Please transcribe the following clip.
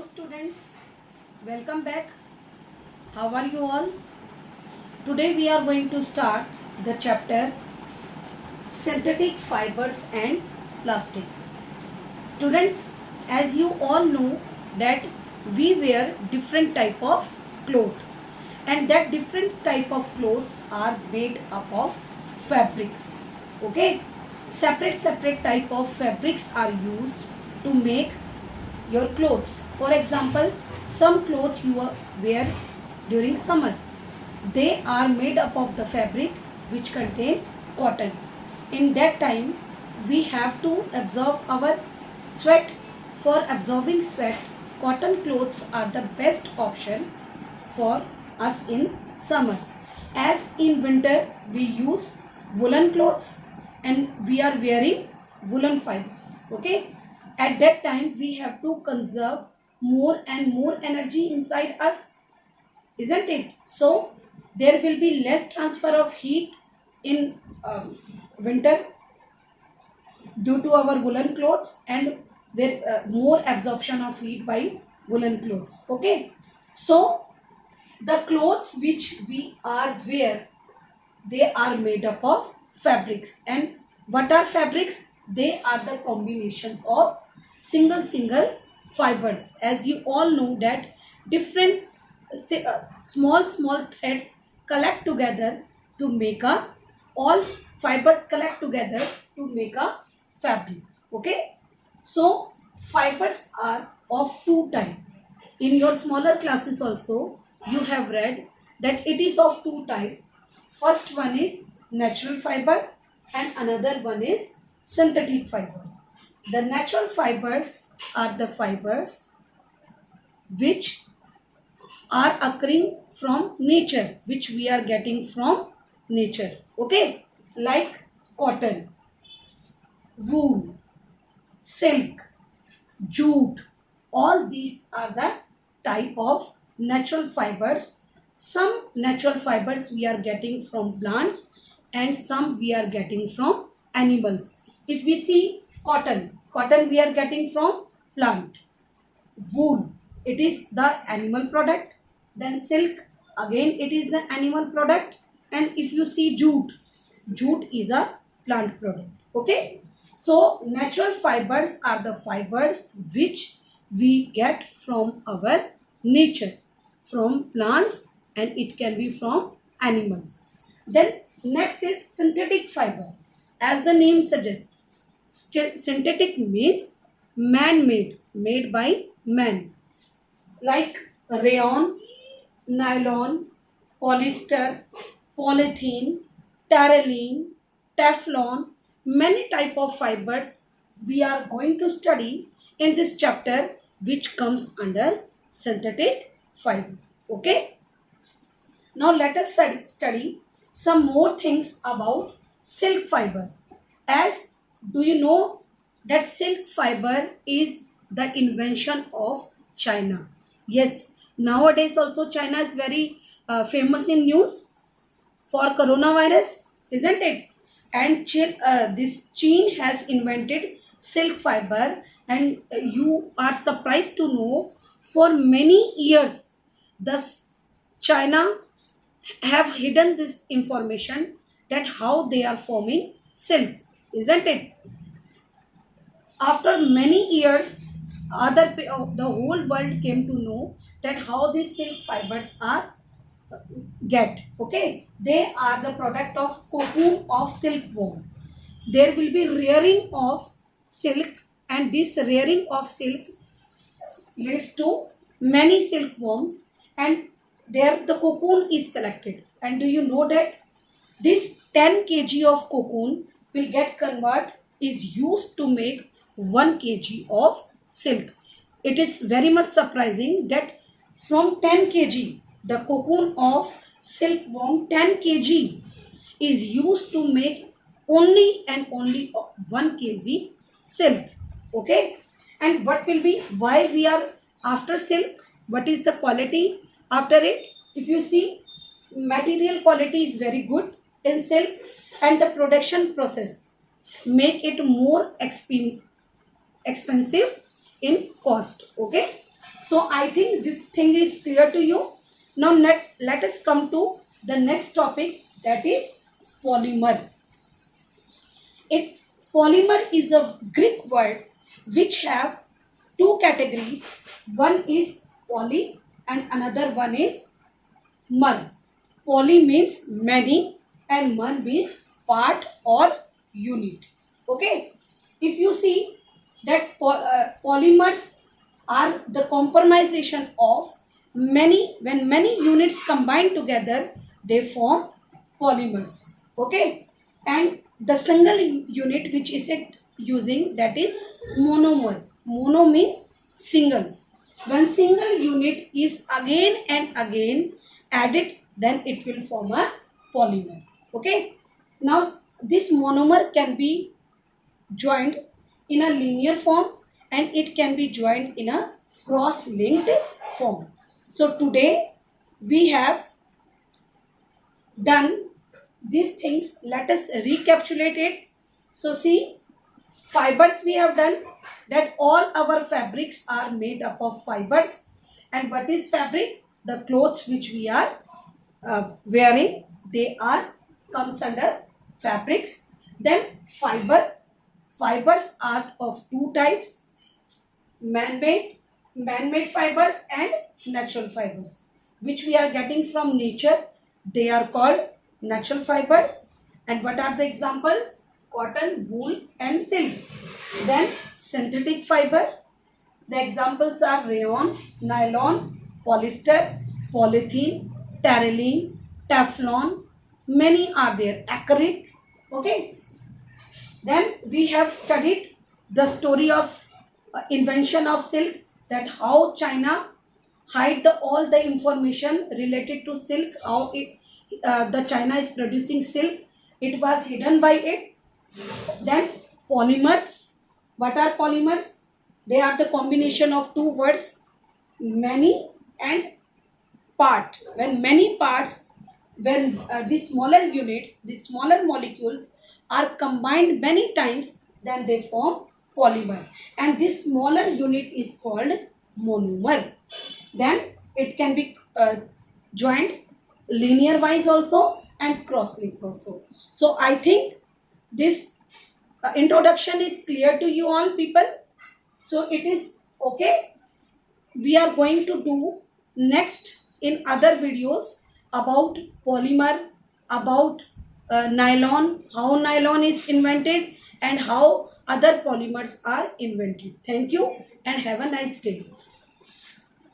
Hello students, welcome back. How are you all? Today we are going to start the chapter synthetic fibers and plastic. Students, as you all know that we wear different type of clothes and that different type of clothes are made up of fabrics. Okay, separate type of fabrics are used to make your clothes. For example, some clothes you wear during summer, they are made up of the fabric which contain cotton. In that time we have to absorb our sweat. For absorbing sweat, cotton clothes are the best option for us in summer. As in winter we use woolen clothes and we are wearing woolen fibers. Okay, at that time we have to conserve more and more energy inside us, isn't it? So there will be less transfer of heat in winter due to our woolen clothes, and there more absorption of heat by woolen clothes. Okay, so the clothes which we are wear, they are made up of fabrics. And what are fabrics? They are the combinations of single fibers. As you all know that different small threads collect together to make a, all fibers collect together to make a fabric. Okay, so fibers are of two types. In your smaller classes also you have read that it is of two types. First one is natural fiber and another one is synthetic fiber. The natural fibers are the fibers which are occurring from nature, which we are getting from nature. Okay, like cotton, wool, silk, jute, all these are the type of natural fibers. Some natural fibers we are getting from plants and some we are getting from animals. If we see cotton we are getting from plant. Wool, it is the animal product. Then silk, again it is the animal product. And if you see jute is a plant product. Okay, so natural fibers are the fibers which we get from our nature, from plants, and it can be from animals. Then next is synthetic fiber. As the name suggests, synthetic means man-made, made by man, like rayon, nylon, polyester, polythene, terylene, Teflon. Many type of fibers we are going to study in this chapter, which comes under synthetic fiber. Okay, now let us study some more things about silk fiber. As do you know that silk fiber is the invention of China? Yes, nowadays also China is very famous in news for coronavirus, isn't it? And this China has invented silk fiber, and you are surprised to know for many years the China have hidden this information that how they are forming silk, isn't it? After many years, the whole world came to know that how these silk fibers are get. Okay, they are the product of cocoon of silkworm. There will be rearing of silk, and this rearing of silk leads to many silkworms, and there the cocoon is collected. And do you know that this 10 kg of cocoon will get convert is used to make 1 kg of silk. It is very much surprising that from 10 kg, the cocoon of silkworm 10 kg is used to make only and only 1 kg silk. Okay, and what will be, why we are after silk? What is the quality after it? If you see, material quality is very good in silk, and the production process make it more expensive in cost. Okay, So I think this thing is clear to you. Now let us come to the next topic, that is polymer. It Polymer is a Greek word which have two categories. One is poly and another one is mer. Poly means many and mer means part or unit. Okay. If you see that polymers are the compromisation of many, when many units combine together, they form polymers. Okay. And the single unit which is it using, that is monomer. Mono means single. When single unit is again and again added, then it will form a polymer. Okay. Now this monomer can be joined in a linear form and it can be joined in a cross-linked form. So today we have done these things. Let us recapitulate it. So see, fibers we have done, that all our fabrics are made up of fibers. And what is fabric? The clothes which we are wearing, they are comes under fabrics. Then fibers are of two types: man-made fibers and natural fibers, which we are getting from nature. They are called natural fibers. And what are the examples? Cotton, wool and silk. Then synthetic fiber. The examples are rayon, nylon, polyester, polythene, terylene, Teflon. Many are there. Acrylic. Okay. Then we have studied the story of invention of silk, that how China hide all the information related to silk, how the China is producing silk. It was hidden by it. Then polymers. What are polymers? They are the combination of two words, many and part. When many parts, when the smaller units, the smaller molecules are combined many times, then they form polymer. And this smaller unit is called monomer. Then it can be joined linear wise also and cross linked also. So I think this introduction is clear to you all people. So it is okay. We are going to do next in other videos about polymer, about nylon, how nylon is invented and how other polymers are invented. Thank you and have a nice day.